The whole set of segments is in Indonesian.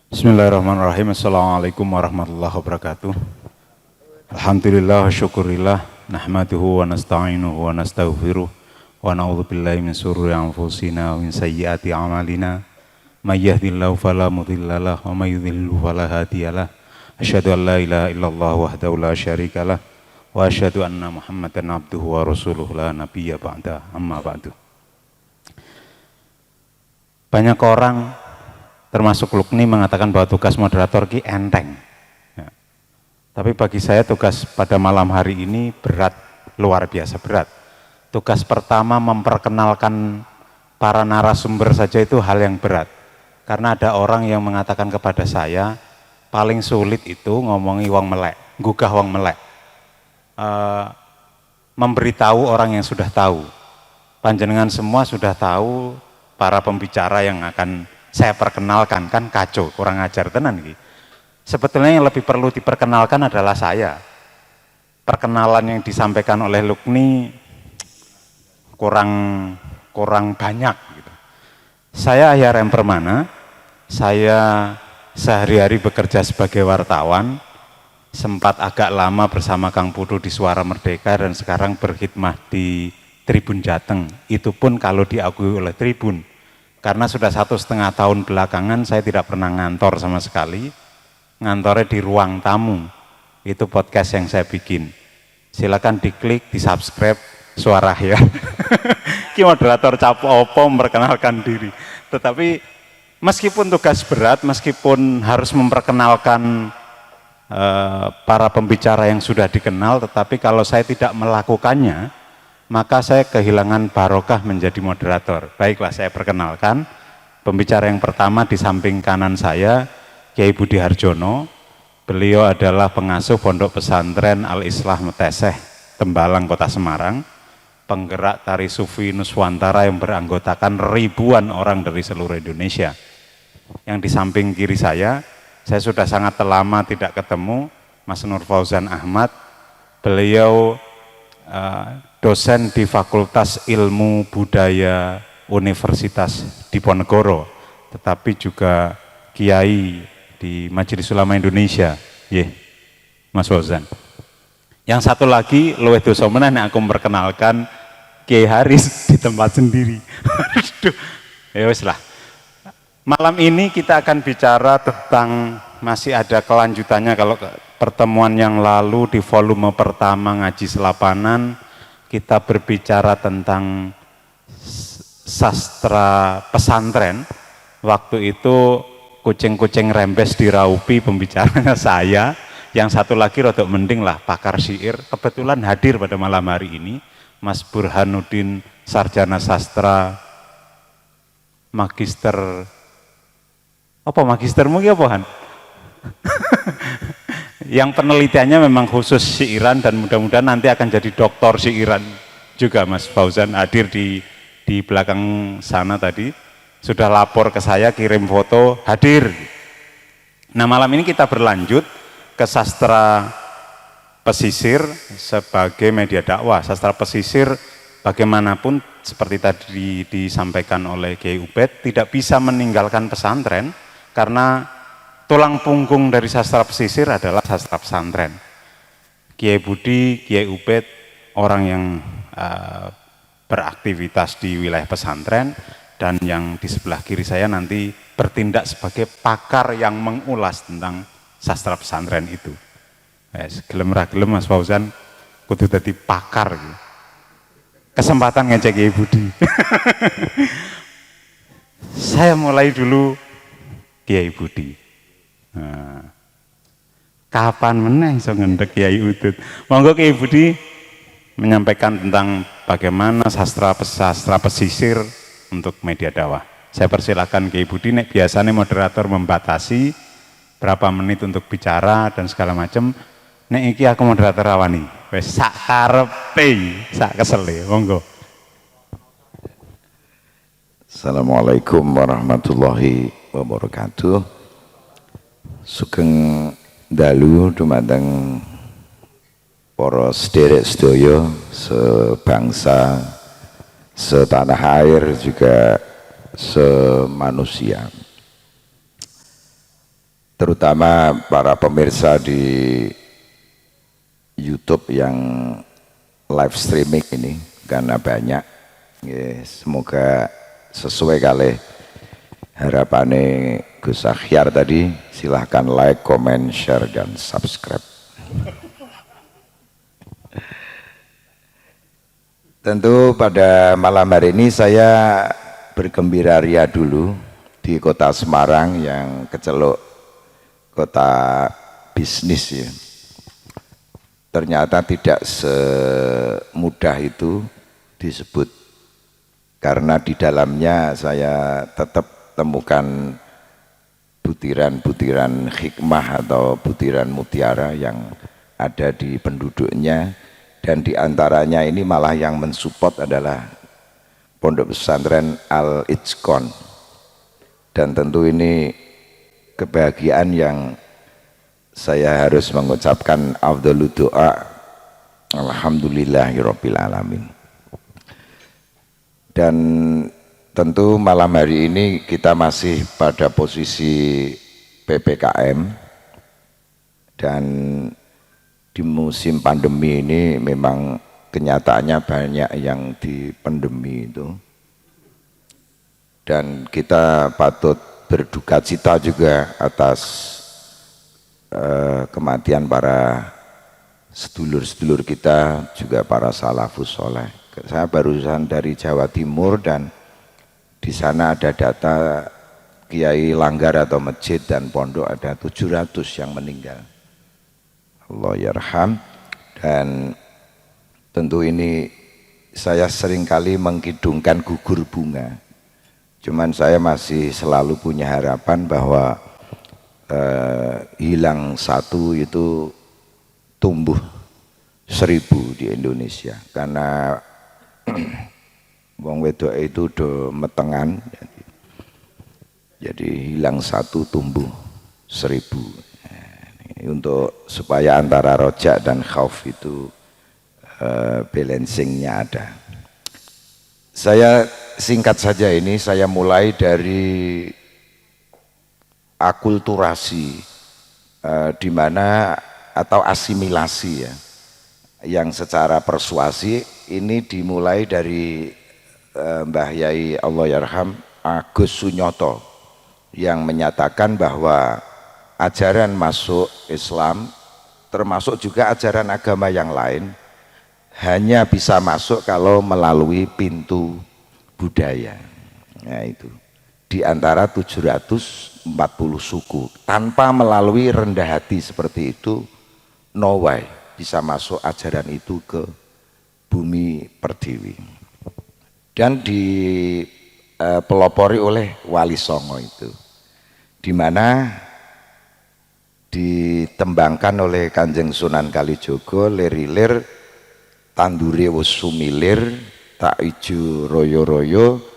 Bismillahirrahmanirrahim. Assalamualaikum warahmatullahi wabarakatuh. Alhamdulillah wa syukurillah. Nahmaduhu wa nasta'inuhu wa nastaghfiruh. Wa na'udzu billahi min syururi anfusina wa min sayyiati a'malina. May yahdihillahu fala mudhillalah wa may yudhlil fala hadiyalah. Asyhadu an la ilaha illallah wahdahu la syarikalah wa asyhadu anna Muhammadan abduhu wa rasuluhu la nabiyya ba'da. Amma ba'du. Banyak orang termasuk Lukni mengatakan bahwa tugas moderator ki enteng. Ya. Tapi bagi saya tugas pada malam hari ini berat, luar biasa berat. Tugas pertama memperkenalkan para narasumber saja itu hal yang berat. Karena ada orang yang mengatakan kepada saya, paling sulit itu ngomongi wong melek, gugah wong melek. Memberitahu orang yang sudah tahu. Panjenengan semua sudah tahu para pembicara yang akan saya perkenalkan, kan kacau, kurang ajar tenan gitu. Sebetulnya yang lebih perlu diperkenalkan adalah saya. Perkenalan yang disampaikan oleh Lukni kurang banyak gitu. Saya Ahyar M. Permana, saya sehari-hari bekerja sebagai wartawan, sempat agak lama bersama Kang Putu di Suara Merdeka dan sekarang berkhidmah di Tribun Jateng. Itu pun kalau diakui oleh Tribun. Karena sudah 1,5 tahun belakangan saya tidak pernah ngantor sama sekali. Ngantornya di ruang tamu. Itu podcast yang saya bikin. Silakan diklik, di subscribe Suara ya. Ki moderator capo opo memperkenalkan diri. Tetapi meskipun tugas berat, meskipun harus memperkenalkan para pembicara yang sudah dikenal, tetapi kalau saya tidak melakukannya, maka saya kehilangan barokah menjadi moderator. Baiklah, saya perkenalkan pembicara yang pertama di samping kanan saya, Kiai Budi Harjono. Beliau adalah pengasuh Pondok Pesantren Al-Islah Meteseh, Tembalang, Kota Semarang, penggerak tari sufi Nuswantara yang beranggotakan ribuan orang dari seluruh Indonesia. Yang di samping kiri saya sudah sangat lama tidak ketemu, Mas Nur Fauzan Ahmad. Beliau dosen di Fakultas Ilmu Budaya Universitas Diponegoro, tetapi juga kiai di Majelis Ulama Indonesia. Mas Fauzan. Yang satu lagi, luwih dosa meneh nek aku memperkenalkan Kiai Haris di tempat sendiri. Ya wis lah. Malam ini kita akan bicara tentang, masih ada kelanjutannya kalau pertemuan yang lalu di volume pertama ngaji selapanan kita berbicara tentang sastra pesantren. Waktu itu kucing-kucing rembes diraupi pembicaranya saya, yang satu lagi rodok mending lah, pakar syair. Kebetulan hadir pada malam hari ini Mas Burhanuddin, sarjana sastra, magister mungkin apaan? Yang penelitiannya memang khusus syairan dan mudah-mudahan nanti akan jadi doktor syairan juga. Mas Fauzan hadir di belakang sana tadi, sudah lapor ke saya, kirim foto, hadir. Nah, malam ini kita berlanjut ke sastra pesisir sebagai media dakwah. Sastra pesisir bagaimanapun seperti tadi disampaikan oleh Kiai Ubed tidak bisa meninggalkan pesantren, karena tulang punggung dari sastra pesisir adalah sastra pesantren. Kiai Budi, Kiai Ubed, orang yang beraktivitas di wilayah pesantren, dan yang di sebelah kiri saya nanti bertindak sebagai pakar yang mengulas tentang sastra pesantren itu. Gelem ra gelem Mas Fauzan kudu dadi pakar gitu. Kesempatan ngecek Kiai Budi. Saya mulai dulu Kiai Budi. Nah, kapan meneh iso ngendek Kiai Udut? Monggo Kiai Budi menyampaikan tentang bagaimana sastra pesisir untuk media dakwah. Saya persilakan Kiai Budi. Nek biasanya moderator membatasi berapa menit untuk bicara dan segala macam. Nek iki aku moderator rawani. Wes sak karepe, sak kesele. Monggo. Assalamualaikum warahmatullahi wabarakatuh. Sugeng dalu dumateng para sederek sedaya sebangsa, setanah air juga semanusia. terutama para pemirsa di YouTube yang live streaming ini karena banyak. Semoga sesuai kali harapannya Gus Akhyar tadi. Silahkan like, comment, share, dan subscribe. Tentu pada malam hari ini saya bergembira ria dulu di kota Semarang yang keceluk kota bisnis ya. Ternyata tidak semudah itu disebut, karena di dalamnya saya tetap temukan butiran-butiran hikmah atau butiran mutiara yang ada di penduduknya, dan diantaranya ini malah yang mensupport adalah Pondok Pesantren Al-Ijkon, dan tentu ini kebahagiaan yang saya harus mengucapkan afdhalud doa alhamdulillahirabbil alamin. Dan tentu malam hari ini kita masih pada posisi PPKM, dan di musim pandemi ini memang kenyataannya banyak yang di pandemi itu, dan kita patut berduka cita juga atas kematian para sedulur-sedulur kita, juga para salafus soleh. Saya barusan dari Jawa Timur, dan di sana ada data kiai langgar atau masjid dan pondok ada 700 yang meninggal. Allah yarham. Dan tentu ini saya seringkali mengkidungkan gugur bunga. Cuman saya masih selalu punya harapan bahwa hilang satu itu tumbuh 1000 di Indonesia, karena wong wedok itu udah metengan, jadi hilang satu tumbuh 1000. Untuk supaya antara rojak dan khauf itu balancingnya ada. Saya singkat saja ini, saya mulai dari akulturasi di mana atau asimilasi ya, yang secara persuasi ini dimulai dari Mbah Yai Allah yarham Agus Sunyoto, yang menyatakan bahwa ajaran masuk Islam termasuk juga ajaran agama yang lain hanya bisa masuk kalau melalui pintu budaya. Nah itu di antara 740 suku, tanpa melalui rendah hati seperti itu, no way bisa masuk ajaran itu ke bumi pertiwi. Dan dipelopori oleh Wali Songo itu, di mana ditembangkan oleh Kanjeng Sunan Kalijogo, lirilir tandure wis sumilir, tak ijo royo-royo.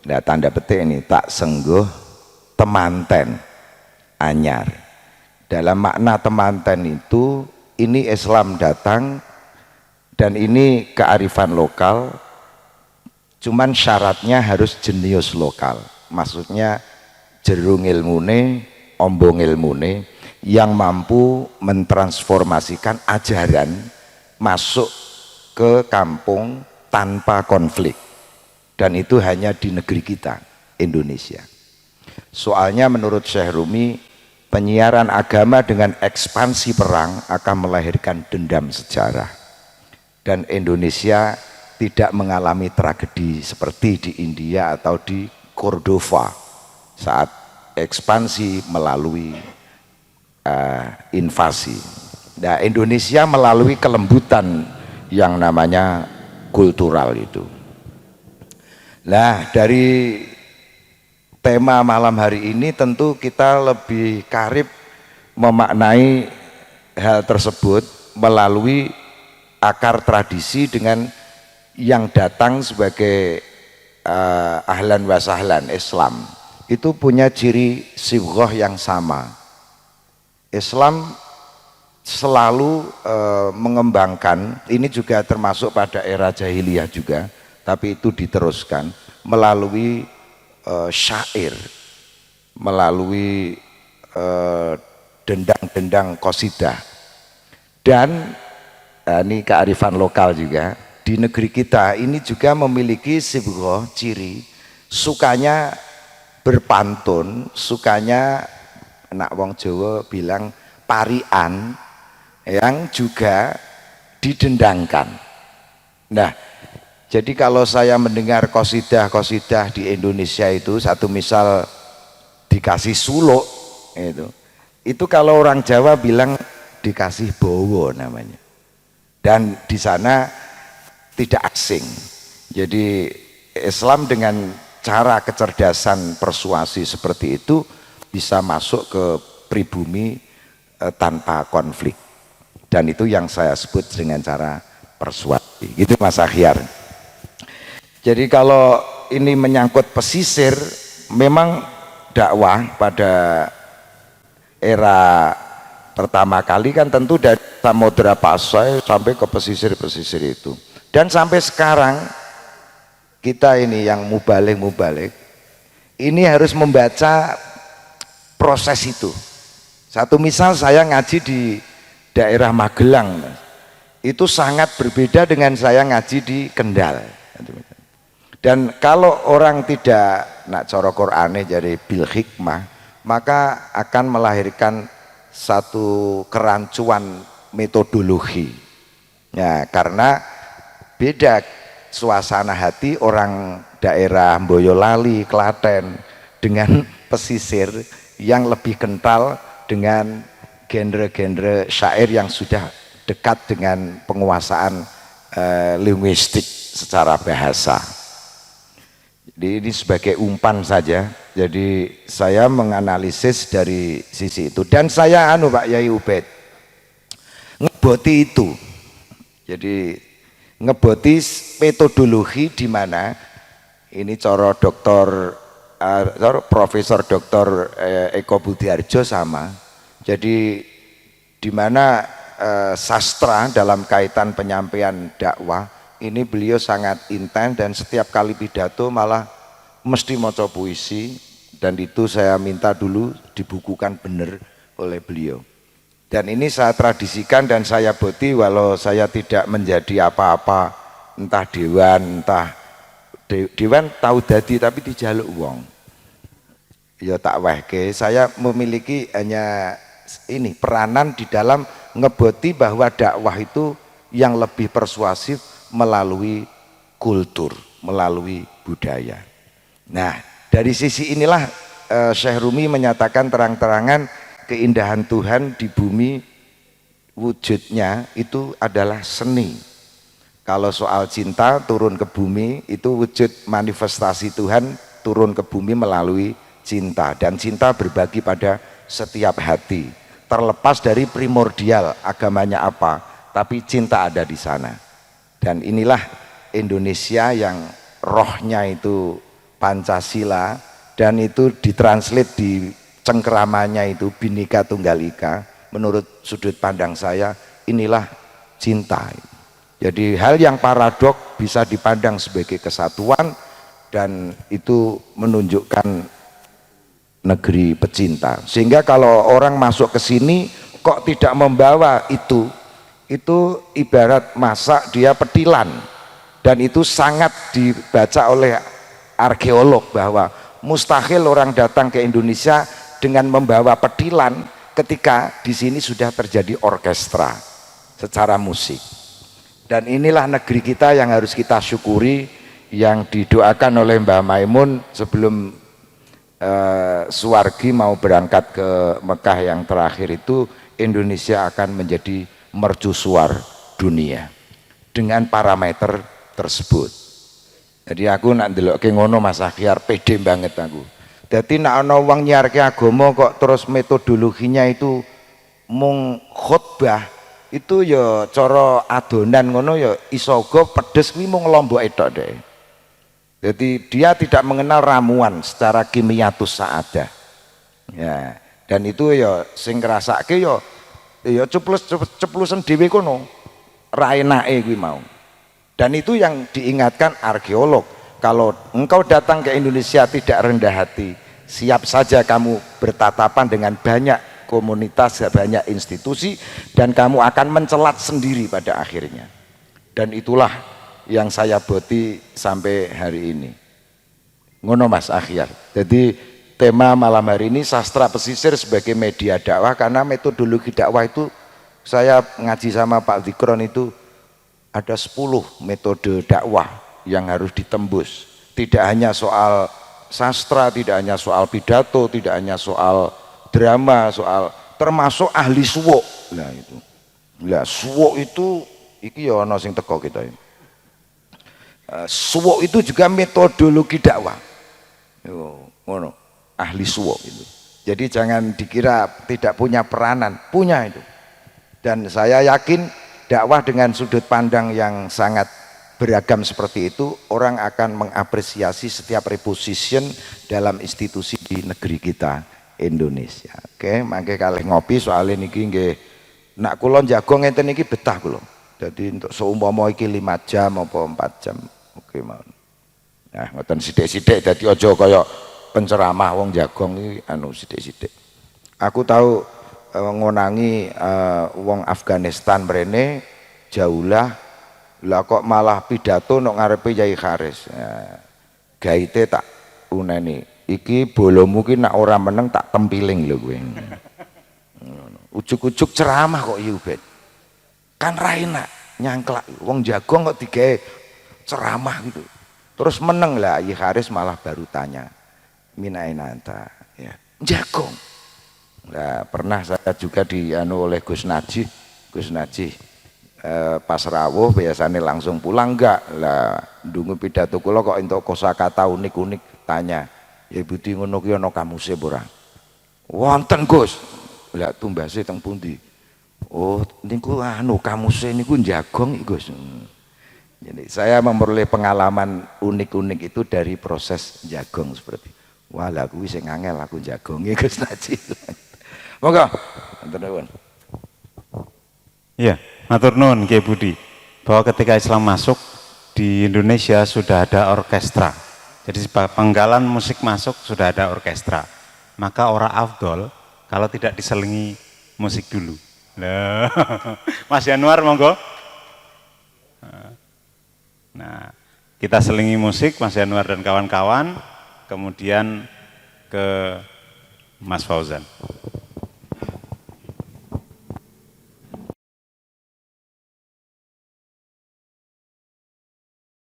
Nah tanda petik ini, tak sengguh temanten anyar. Dalam makna temanten itu, ini Islam datang dan ini kearifan lokal, cuman syaratnya harus jenius lokal. Maksudnya jerung ilmune, ombong ilmune, yang mampu mentransformasikan ajaran masuk ke kampung tanpa konflik, dan itu hanya di negeri kita, Indonesia. Soalnya menurut Syekh Rumi, penyiaran agama dengan ekspansi perang akan melahirkan dendam sejarah, dan Indonesia tidak mengalami tragedi seperti di India atau di Cordova saat ekspansi melalui invasi. Nah, Indonesia melalui kelembutan yang namanya kultural itu. Nah, dari tema malam hari ini tentu kita lebih karib memaknai hal tersebut melalui akar tradisi dengan yang datang sebagai ahlan wa sahlan Islam. Itu punya ciri sibghah yang sama. Islam selalu mengembangkan, ini juga termasuk pada era jahiliyah juga, tapi itu diteruskan melalui syair, melalui dendang-dendang qasidah. Dan ini kearifan lokal juga, di negeri kita ini juga memiliki sebuah ciri sukanya berpantun, sukanya nak wong Jawa bilang parian yang juga didendangkan. Nah, jadi kalau saya mendengar qasidah-qasidah di Indonesia itu, satu misal dikasih suluk itu kalau orang Jawa bilang dikasih bowo namanya. Dan di sana tidak asing. Jadi Islam dengan cara kecerdasan persuasi seperti itu bisa masuk ke pribumi tanpa konflik. Dan itu yang saya sebut dengan cara persuasi. Gitu Mas Akhyar. Jadi kalau ini menyangkut pesisir, memang dakwah pada era pertama kali kan tentu dari Samudra Pasai sampai ke pesisir-pesisir itu. Dan sampai sekarang kita ini yang mubalik ini harus membaca proses itu. Satu misal saya ngaji di daerah Magelang, itu sangat berbeda dengan saya ngaji di Kendal. Dan kalau orang tidak nak cara Qur'ane jadi bil hikmah, maka akan melahirkan satu kerancuan metodologi. Ya, karena beda suasana hati orang daerah Boyolali, Klaten dengan pesisir yang lebih kental dengan genre-genre syair yang sudah dekat dengan penguasaan linguistik secara bahasa. Jadi ini sebagai umpan saja. Jadi saya menganalisis dari sisi itu. Dan saya Pak Yai Ubaid ngeboti itu. Jadi ngeboti metodologi di mana ini cara Profesor Dr. Eko Budiarjo sama. Jadi di mana sastra dalam kaitan penyampaian dakwah ini beliau sangat intens dan setiap kali pidato malah mesti maca puisi, dan itu saya minta dulu dibukukan benar oleh beliau. Dan ini saya tradisikan dan saya boti walau saya tidak menjadi apa-apa, entah dewan, dewan tahu dadi tapi dijaluk wong. Ya tak wehke, saya memiliki hanya ini peranan di dalam ngeboti bahwa dakwah itu yang lebih persuasif melalui kultur, melalui budaya. Nah, dari sisi inilah Syekh Rumi menyatakan terang-terangan keindahan Tuhan di bumi wujudnya itu adalah seni. Kalau soal cinta turun ke bumi itu wujud manifestasi Tuhan turun ke bumi melalui cinta, dan cinta berbagi pada setiap hati. Terlepas dari primordial agamanya apa, tapi cinta ada di sana. Dan inilah Indonesia yang rohnya itu Pancasila, dan itu ditranslate di cengkeramannya itu Bhinneka Tunggal Ika. Menurut sudut pandang saya inilah cinta. Jadi hal yang paradok bisa dipandang sebagai kesatuan, dan itu menunjukkan negeri pecinta. Sehingga kalau orang masuk ke sini kok tidak membawa itu ibarat masak dia petilan, dan itu sangat dibaca oleh arkeolog bahwa mustahil orang datang ke Indonesia dengan membawa petilan ketika di sini sudah terjadi orkestra secara musik. Dan inilah negeri kita yang harus kita syukuri, yang didoakan oleh Mbah Maimun sebelum Suwargi mau berangkat ke Mekah yang terakhir itu, Indonesia akan menjadi mercusuar dunia dengan parameter tersebut. Jadi aku nak ndelokke ngono Mas Akhyar, pede banget aku. Jadi nak ana wong nyiarke agama kok terus metodologinya itu mung khotbah, itu ya cara adonan ngono ya iso go pedes kuwi mung lomboke tok deh. Jadi dia tidak mengenal ramuan secara kimiatus saadah. Ya, dan itu ya sing ngrasake ya ceplusen dhewe kono. Ra enake kuwi mau. Dan itu yang diingatkan arkeolog. Kalau engkau datang ke Indonesia tidak rendah hati, siap saja kamu bertatapan dengan banyak komunitas, banyak institusi, dan kamu akan mencelat sendiri pada akhirnya. Dan itulah yang saya boti sampai hari ini. Ngono Mas Akhyar. Jadi tema malam hari ini sastra pesisir sebagai media dakwah, karena metodologi dakwah itu saya ngaji sama Pak Zikron itu ada 10 metode dakwah yang harus ditembus. Tidak hanya soal sastra, tidak hanya soal pidato, tidak hanya soal drama, soal termasuk ahli suwo. Nah itu. Lah suwo itu iki ya ana sing teko kita ini. Suwo itu juga metodologi dakwah. Yo, ngono, ahli suwo itu. Jadi jangan dikira tidak punya peranan, punya itu. Dan saya yakin dakwah dengan sudut pandang yang sangat beragam seperti itu, orang akan mengapresiasi setiap reposition dalam institusi di negeri kita Indonesia. Oke, mangke kalih ngopi soalnya niki nggih nak kula jago ngenten niki betah kula. Jadi untuk seumpama iki 5 jam apa 4 jam. Oke mawon. Nah, ngoten sithik-sithik dadi aja kaya penceramah wong jagong iki anu sithik-sithik. Aku tahu ngonangi wong Afghanistan mrene jaulah lah kok malah pidato nok ngarepe Yai Kharis. Gaite tak uneni. Iki bolomu ki nak ora meneng tak tempiling lho kowe. Ujuk-ujuk ceramah kok iki Ubed. Kan ra enak nyangklak wong jagong kok digawe ceramah gitu. Terus meneng lah Yai Kharis malah baru tanya. Minainanta ya. Jagong. Nah, pernah saya juga dianu oleh Gus Najih pas rawuh biasanya langsung pulang enggak lah ndungu pidato kula kok entuk kosakata unik-unik tanya ya Budi ngono ki ana kamuse ora wonten Gus lah tumbase teng pundi oh niku anu kamuse niku jagong Gus. Jadi saya memperoleh pengalaman unik-unik itu dari proses jagong seperti wah lah kuwi sing angel aku jagongi Gus Najih. Monggo, matur nuwun. Iya, matur nuwun Kiai Budi. Bahwa ketika Islam masuk di Indonesia sudah ada orkestra. Jadi penggalan musik masuk sudah ada orkestra. Maka orang afdol kalau tidak diselingi musik dulu. Loh. Mas Yanuar monggo. Nah, kita selingi musik Mas Yanuar dan kawan-kawan, kemudian ke Mas Fauzan.